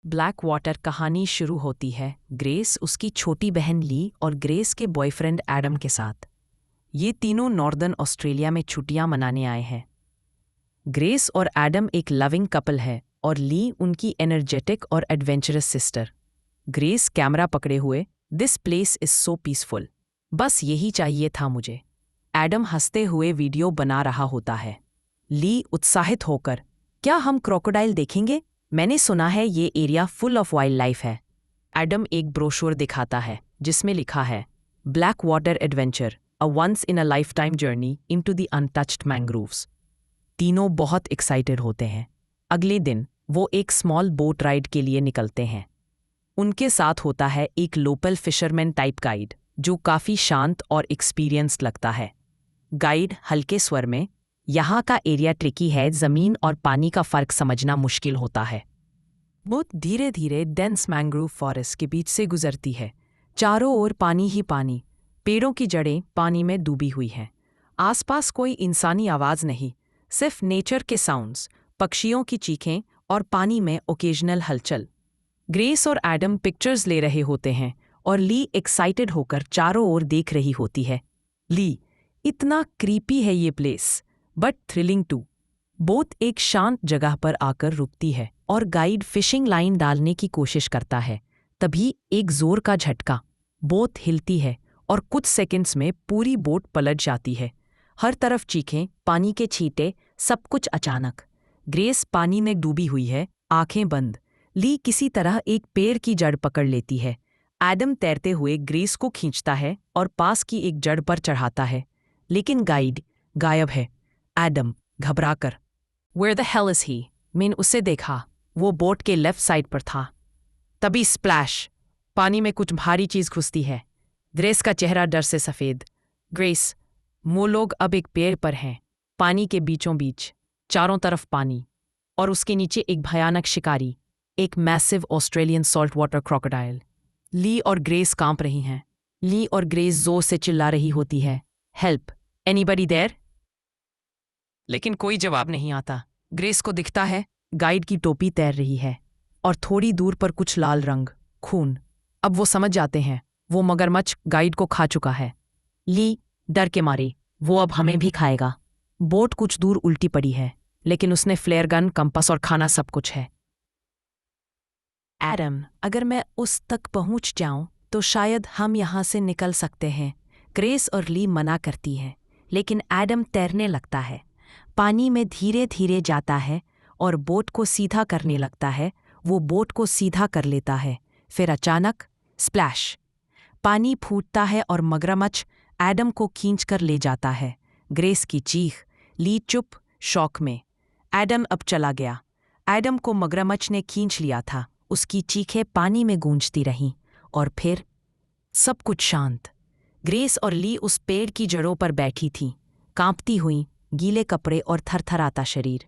Black water कहानी शुरू होती है ग्रेस, उसकी छोटी बहन ली और ग्रेस के बॉयफ्रेंड एडम के साथ। ये तीनों नॉर्दर्न ऑस्ट्रेलिया में छुट्टियां मनाने आए हैं। ग्रेस और एडम एक लविंग कपल है और ली उनकी एनर्जेटिक और एडवेंचरस सिस्टर। ग्रेस कैमरा पकड़े हुए, this place is so peaceful, बस यही चाहिए था मुझे। एडम हंसते हुए वीडियो बना रहा होता है। ली उत्साहित होकर, क्या हम क्रोकोडाइल देखेंगे? मैंने सुना है ये area full of wild life है। एडम एक ब्रोशर दिखाता है जिसमें लिखा है black water adventure, a once in a lifetime journey into the untouched mangroves. तीनों बहुत एक्साइटेड होते हैं। अगले दिन वो एक स्मॉल बोट राइड के लिए निकलते हैं। उनके साथ होता है एक लोकल फिशरमैन टाइप गाइड जो काफ़ी शांत और एक्सपीरियंस्ड लगता है। गाइड हल्के स्वर में, यहाँ का एरिया ट्रिकी है, ज़मीन और पानी का फ़र्क समझना मुश्किल होता है। बोट धीरे धीरे डेंस मैंग्रोव फॉरेस्ट के बीच से गुजरती है। चारों ओर पानी ही पानी, पेड़ों की जड़ें पानी में डूबी हुई हैं। आसपास कोई इंसानी आवाज़ नहीं, सिर्फ नेचर के साउंड्स, पक्षियों की चीखें और पानी में ओकेजनल हलचल। ग्रेस और एडम पिक्चर्स ले रहे होते हैं और ली एक्साइटेड होकर चारों ओर देख रही होती है। ली, इतना क्रीपी है ये place, but thrilling too. Boat एक शांत जगह पर आकर रुकती है और गाइड फिशिंग लाइन डालने की कोशिश करता है। तभी एक जोर का झटका, बोट हिलती है और कुछ सेकंड्स में पूरी बोट पलट जाती है। हर तरफ चीखें, पानी के छींटे, सब कुछ अचानक। ग्रेस पानी में डूबी हुई है, आंखें बंद। ली किसी तरह एक पेड़ की जड़ पकड़ लेती है। एडम तैरते हुए ग्रेस को खींचता है और पास की एक जड़ पर चढ़ाता है, लेकिन गाइड गायब है। एडम घबराकर, Where the hell is he? मैंने उसे देखा, वो बोट के लेफ्ट साइड पर था। तभी स्प्लैश, पानी में कुछ भारी चीज घुसती है। ग्रेस का चेहरा डर से सफेद। ग्रेस, वो लोग अब एक पेड़ पर हैं, पानी के बीचों बीच, चारों तरफ पानी, और उसके नीचे एक भयानक शिकारी, एक massive Australian salt water crocodile. Lee और ग्रेस कांप रही हैं। ली और ग्रेस जोर से चिल्ला रही होती है, हेल्प, एनीबडी देयर? लेकिन कोई जवाब नहीं आता। ग्रेस को दिखता है गाइड की टोपी तैर रही है और थोड़ी दूर पर कुछ लाल रंग, खून। अब वो समझ जाते हैं वो मगरमच्छ गाइड को खा चुका है। ली डर के मारे, वो अब हमें भी खाएगा। बोट कुछ दूर उल्टी पड़ी है, लेकिन उसने फ्लेयर गन, कंपास और खाना सब कुछ है। एडम, अगर मैं उस तक पहुंच जाऊं तो शायद हम यहां से निकल सकते हैं। ग्रेस और ली मना करती हैं, लेकिन एडम तैरने लगता है। पानी में धीरे धीरे जाता है और बोट को सीधा करने लगता है। वो बोट को सीधा कर लेता है, फिर अचानक स्प्लैश, पानी फूटता है और मगरमच्छ एडम को खींचकर ले जाता है। ग्रेस की चीख, ली चुप, शॉक में। एडम अब चला गया। एडम को मगरमच्छ ने खींच लिया था। उसकी चीखें पानी में गूंजती रहीं और फिर सब कुछ शांत। ग्रेस और ली उस पेड़ की जड़ों पर बैठी थीं, कांपती हुई, गीले कपड़े और थरथराता शरीर।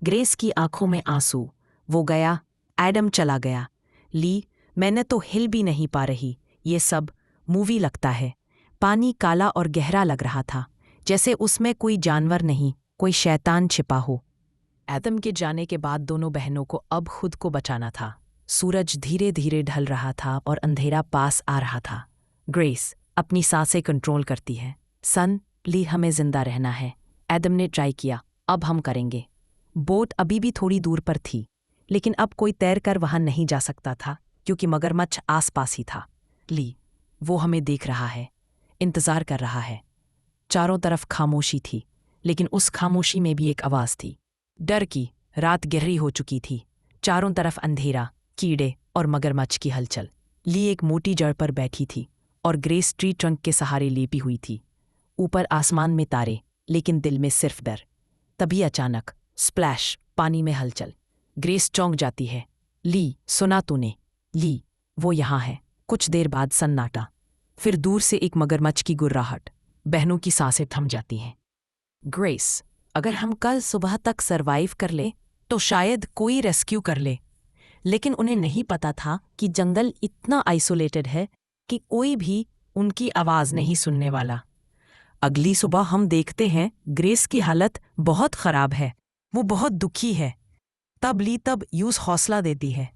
ग्रेस की आंखों में आंसू। वो गया, एडम चला गया। ली, मैंने तो हिल भी नहीं पा रही। ये सब मूवी लगता है। पानी काला और गहरा लग रहा था, जैसे उसमें कोई जानवर नहीं, कोई शैतान छिपा हो। एडम के जाने के बाद दोनों बहनों को अब खुद को बचाना था। सूरज धीरे धीरे ढल रहा था और अंधेरा पास आ रहा था। ग्रेस अपनी सांसें कंट्रोल करती है। सन, ली, हमें जिंदा रहना है। एडम ने ट्राई किया, अब हम करेंगे। बोट अभी भी थोड़ी दूर पर थी, लेकिन अब कोई तैरकर वहां नहीं जा सकता था क्योंकि मगरमच्छ आसपास ही था। ली, वो हमें देख रहा है, इंतजार कर रहा है। चारों तरफ खामोशी थी, लेकिन उस खामोशी में भी एक आवाज थी, डर की। रात गहरी हो चुकी थी, चारों तरफ अंधेरा, कीड़े और मगरमच्छ की हलचल। ली एक मोटी जड़ पर बैठी थी और ग्रेस ट्री ट्रंक के सहारे लेपी हुई थी। ऊपर आसमान में तारे, लेकिन दिल में सिर्फ डर। तभी अचानक स्प्लैश, पानी में हलचल। ग्रेस चौंक जाती है। ली, सुना तूने? ली, वो यहाँ है। कुछ देर बाद सन्नाटा, फिर दूर से एक मगरमच्छ की गुर्राहट। बहनों की सांसें थम जाती हैं। ग्रेस, अगर हम कल सुबह तक सरवाइव कर ले तो शायद कोई रेस्क्यू कर ले। लेकिन उन्हें नहीं पता था कि जंगल इतना आइसोलेटेड है कि कोई भी उनकी आवाज नहीं सुनने वाला। अगली सुबह हम देखते हैं ग्रेस की हालत बहुत खराब है, वो बहुत दुखी है। तब ली यूस हौसला देती है,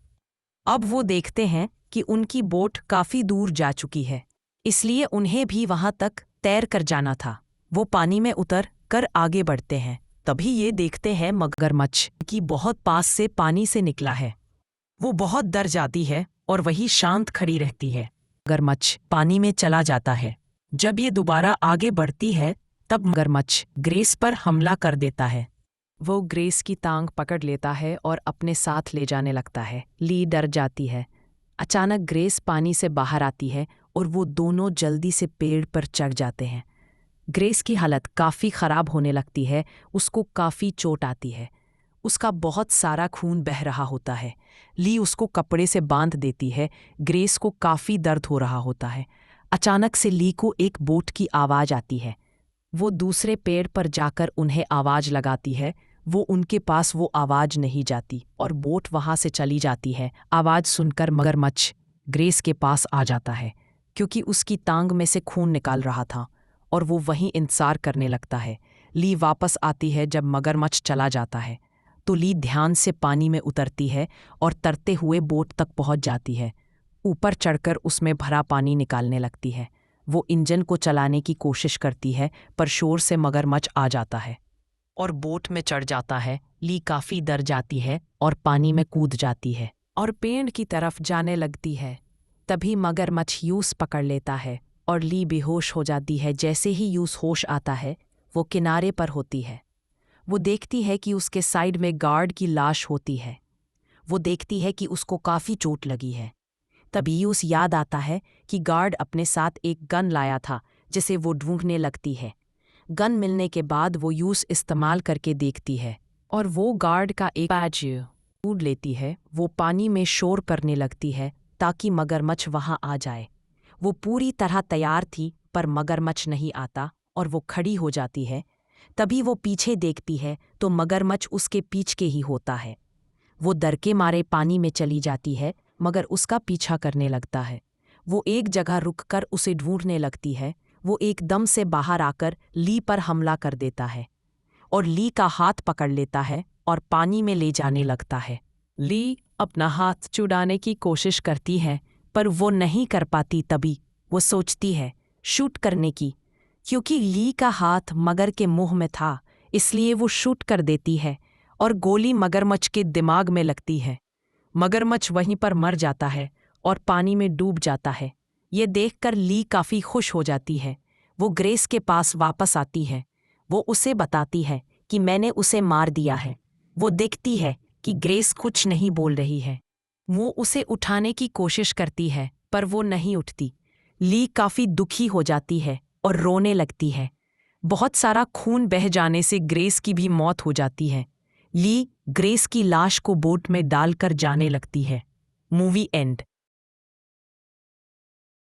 अब वो देखते हैं कि उनकी बोट काफी दूर जा चुकी है, इसलिए उन्हें भी वहां तक तैर कर जाना था। वो पानी में उतर कर आगे बढ़ते हैं। तभी ये देखते हैं मगरमच्छ की बहुत पास से पानी से निकला है। वो बहुत डर जाती है और वही शांत खड़ी रहती है। मगरमच्छ पानी में चला जाता है। जब ये दोबारा आगे बढ़ती है तब मगरमच्छ ग्रेस पर हमला कर देता है। वो ग्रेस की टांग पकड़ लेता है और अपने साथ ले जाने लगता है। ली डर जाती है। अचानक ग्रेस पानी से बाहर आती है और वो दोनों जल्दी से पेड़ पर चढ़ जाते हैं। ग्रेस की हालत काफ़ी ख़राब होने लगती है। उसको काफ़ी चोट आती है। उसका बहुत सारा खून बह रहा होता है। ली उसको कपड़े से बांध देती है। ग्रेस को काफ़ी दर्द हो रहा होता है। अचानक से ली को एक बोट की आवाज़ आती है। वो दूसरे पेड़ पर जाकर उन्हें आवाज़ लगाती है। वो उनके पास वो आवाज़ नहीं जाती और बोट वहाँ से चली जाती है। आवाज़ सुनकर मगरमच्छ ग्रेस के पास आ जाता है, क्योंकि उसकी टांग में से खून निकाल रहा था, और वो वहीं इंतज़ार करने लगता है। ली वापस आती है। जब मगरमच्छ चला जाता है तो ली ध्यान से पानी में उतरती है और तरते हुए बोट तक पहुंच जाती है। ऊपर चढ़कर उसमें भरा पानी निकालने लगती है। वो इंजन को चलाने की कोशिश करती है, पर शोर से मगरमच्छ आ जाता है और बोट में चढ़ जाता है। ली काफ़ी डर जाती है और पानी में कूद जाती है और पेड़ की तरफ जाने लगती है। तभी मगरमच्छ यूस पकड़ लेता है और ली बेहोश हो जाती है। जैसे ही यूस होश आता है, वो किनारे पर होती है। वो देखती है कि उसके साइड में गार्ड की लाश होती है। वो देखती है कि उसको काफ़ी चोट लगी है। तभी यूस याद आता है कि गार्ड अपने साथ एक गन लाया था, जिसे वो ढूंढने लगती है। गन मिलने के बाद वो यूस इस्तेमाल करके देखती है और वो गार्ड का एक पैच ढूंढ लेती है। वो पानी में शोर करने लगती है ताकि मगरमच्छ वहां आ जाए। वो पूरी तरह तैयार थी, पर मगरमच्छ नहीं आता और वो खड़ी हो जाती है। तभी वो पीछे देखती है तो मगरमच्छ उसके पीछे ही होता है। वो डर के मारे पानी में चली जाती है, मगर उसका पीछा करने लगता है। वो एक जगह रुककर उसे ढूंढने लगती है। वो एकदम से बाहर आकर ली पर हमला कर देता है और ली का हाथ पकड़ लेता है और पानी में ले जाने लगता है। ली अपना हाथ छुड़ाने की कोशिश करती है, पर वो नहीं कर पाती। तभी वो सोचती है शूट करने की। क्योंकि ली का हाथ मगर के मुंह में था, इसलिए वो शूट कर देती है और गोली मगरमच्छ के दिमाग में लगती है। मगरमच्छ वहीं पर मर जाता है और पानी में डूब जाता है। ये देखकर ली काफ़ी खुश हो जाती है। वो ग्रेस के पास वापस आती है। वो उसे बताती है कि मैंने उसे मार दिया है। वो देखती है कि ग्रेस कुछ नहीं बोल रही है। वो उसे उठाने की कोशिश करती है, पर वो नहीं उठती। ली काफ़ी दुखी हो जाती है और रोने लगती है। बहुत सारा खून बह जाने से ग्रेस की भी मौत हो जाती है। ली ग्रेस की लाश को बोट में डालकर जाने लगती है। Movie and.